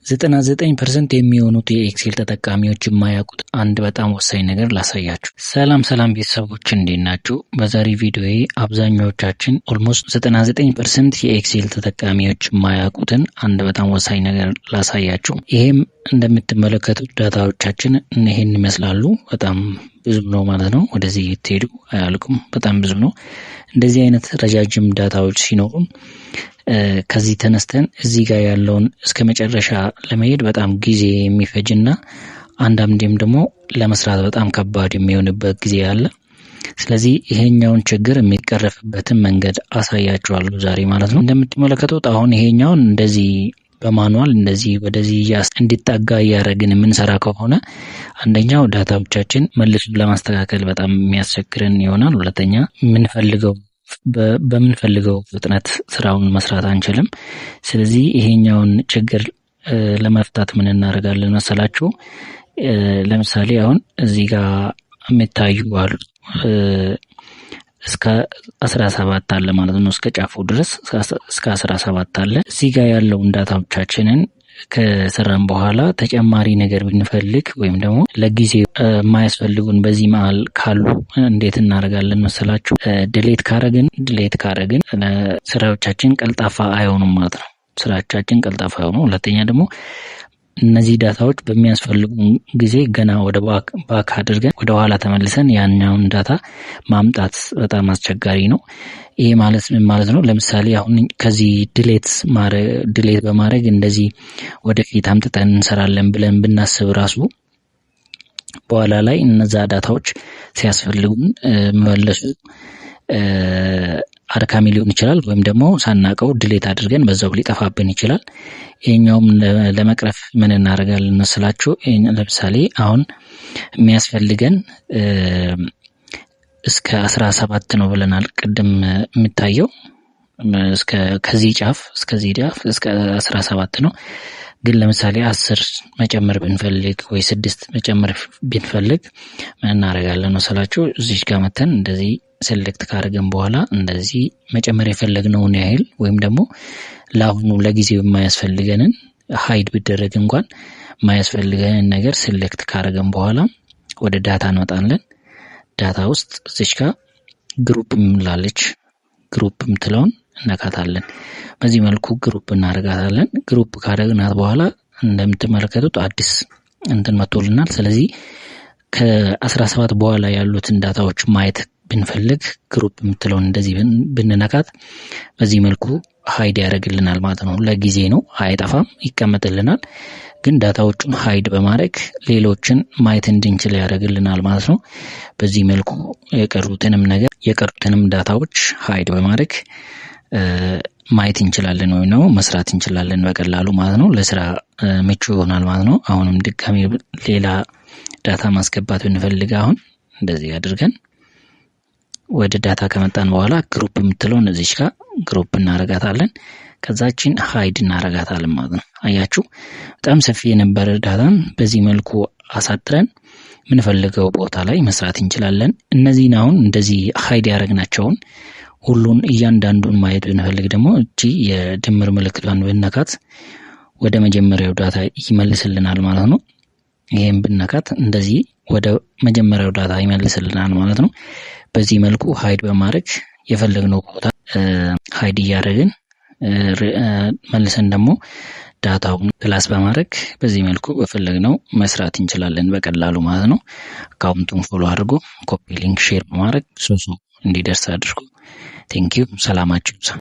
99% የሚሆኑት የኤክሴል ተጠቃሚዎች የማያውቁት አንድ በጣም ወሳኝ ነገር ላሳያችሁ። ሰላም ቤተሰቦች እንዴት ናችሁ? በዛሬ ቪዲዮዬ አብዛኛዎቻችን ኦልሞስት 99% የኤክሴል ተጠቃሚዎች የማያውቁትን አንድ በጣም ወሳኝ ነገር ላሳያችሁ። ይሄም እንደምትመለከቱት ዳታዎቻችን ይሄን ይመስላሉ። በጣም ብዙ ነው ማለት ነው። ወደዚህ ትሄዱ አያልቁም። በጣም ብዙ ነው። እንደዚህ አይነት ረጃጅም ዳታዎች ሲኖሩ ከዚህ ተነስተን እዚህ ጋር ያለውን እስከ መጨረሻ ለመሄድ በጣም ጊዜ የሚፈጅና አንዳንዴም ደግሞ ለመስራት በጣም ከባድ የሚሆንበት ጊዜ አለ። ስለዚህ ይሄኛውን ችግር የሚቀረፍበትን መንገድ አሳያችኋለሁ ዛሬ ማለት ነው። እንደምትመለከቱት አሁን ይሄኛውን እንደዚህ በማኑዋል እንደዚህ ወደዚህ እንዲጣጋ እያደረግን የምንሰራ ከሆነ አንደኛው ዳታዎቻችን መልሶ ለማስተካከል በጣም የሚያስቸግረን ይሆናል። ሁለተኛ በምንፈልገው ፍጥነት ስራውን መስራት አንችልም። ስለዚህ ይሄኛውን ችግር ለመፍታት ምን እናደርጋለን መሰላችሁ? ለምሳሌ አሁን እዚህ ጋር የሚታዩ አሉ እስከ 17 አለ ማለት ነው። እስከ ጫፉ ድረስ እስከ 17 አለ። እዚህ ጋር ያለውን ዳታዎቻችንን ከሰራን በኋላ ተጨማሪ ነገር ብንፈልግ ወይም ደግሞ ለጊዜው የማያስፈልጉን በዚህ መሃል ካሉ እንዴት እናደርጋለን መሰላችሁ? ዲሌት ካረግን ስራዎቻችን ቀልጣፋ አይሆኑም ማለት ነው። ስራዎቻችን ቀልጣፋ አይሆኑም። ሁለተኛ ደግሞ እነዚህ ዳታዎች በሚያስፈልጉ ጊዜ ገና ወደ ባክ አድርገን ወደ ኋላ ተመልሰን ያኛውን ዳታ ማምጣት በጣም አስቸጋሪ ነው። ይሄ ማለት ምን ማለት ነው? ለምሳሌ አሁን ከዚህ ዲሌት በማድረግ እንደዚህ ወደፊት አምጥተን እንሰራለን ብለን ብናስብ ራሱ በኋላ ላይ እነዛ ዳታዎች ሲያስፈልጉን መመለሱ አድካሚ ሊሆን ይችላል። ወይም ደግሞ ሳናቀው ዲሌት አድርገን በዛው ሊጠፋብን ይችላል። ይሄኛውም ለመቅረፍ ምን እናደርጋለን መስላችሁ? ለምሳሌ አሁን የሚያስፈልገን እስከ 17 ነው ብለናል ቅድም የሚታየው ከዚህ ጫፍ እስከዚህ ጫፍ እስከ 17 ነው። ግን ለምሳሌ 10 መጨመር ብንፈልግ ወይ 6 መጨመር ብንፈልግ ምን እናደርጋለን መሰላችሁ? እዚህ ጋር መተን እንደዚህ ሴሌክት ካደረግን በኋላ እንደዚህ መጨመር የፈለግነውን ያህል ወይም ደግሞ ለአሁኑ ለጊዜው የማያስፈልገንን ሃይድ ቢደረግ እንኳን የማያስፈልገንን ነገር ሴሌክት ካደረግን በኋላ ወደ ዳታ እንመጣለን። ዳታ ውስጥ እዚህ ጋር ግሩፕ ምላለች ግሩፕ ምትለውን እነካታለን። በዚህ መልኩ ግሩፕ እናደርጋታለን። ግሩፕ ካደረግናት በኋላ እንደምትመለከቱት አዲስ መጥቶልናል። ስለዚህ ከ17 በኋላ ያሉትን ዳታዎች ማየት ብንፈልግ ግሩፕ ምትለውን እንደዚህ ብንነካት በዚህ መልኩ ሃይድ ያደርግልናል ማለት ነው። ለጊዜ ነው፣ አይጠፋም፣ ይቀመጥልናል። ግን ዳታዎቹን ሃይድ በማድረግ ሌሎችን ማየት እንድንችል ያደርግልናል ማለት ነው። በዚህ መልኩ የቀሩትንም ዳታዎች ሃይድ በማድረግ ማየት እንችላለን ወይ ነው መስራት እንችላለን በቀላሉ ማለት ነው። ለስራ ምቹ ይሆናል ማለት ነው። አሁንም ድጋሚ ሌላ ዳታ ማስገባት ብንፈልግ አሁን እንደዚህ አድርገን ወደ ዳታ ከመጣን በኋላ ግሩፕ የምትለውን እዚህ ጋር ግሩፕ እናረጋታለን። ከዛችን ሃይድ እናረጋታለን ማለት ነው። አያችሁ በጣም ሰፊ የነበረ ዳታን በዚህ መልኩ አሳጥረን ምንፈልገው ቦታ ላይ መስራት እንችላለን። እነዚህን አሁን እንደዚህ ሃይድ ያረግናቸውን ሁሉን እያንዳንዱን ማየት ብንፈልግ ደግሞ እቺ የድምር ምልክቷን ብንነካት ወደ መጀመሪያው ዳታ ይመልስልናል ማለት ነው። ይሄን ብንነካት እንደዚህ ወደ መጀመሪያው ዳታ ይመልስልናል ማለት ነው። በዚህ መልኩ ሃይድ በማድረግ የፈለግነው ቦታ ሃይድ እያደረግን መልሰን ደግሞ ዳታውን ክላስ በማድረግ በዚህ መልኩ በፈለግነው መስራት እንችላለን በቀላሉ ማለት ነው። አካውንቱን ፎሎ አድርጎ ኮፒ ሊንክ ሼር በማድረግ ሰው እንዲደርስ አድርጉ። ቴንኪው። ሰላማችሁ ይብዛ።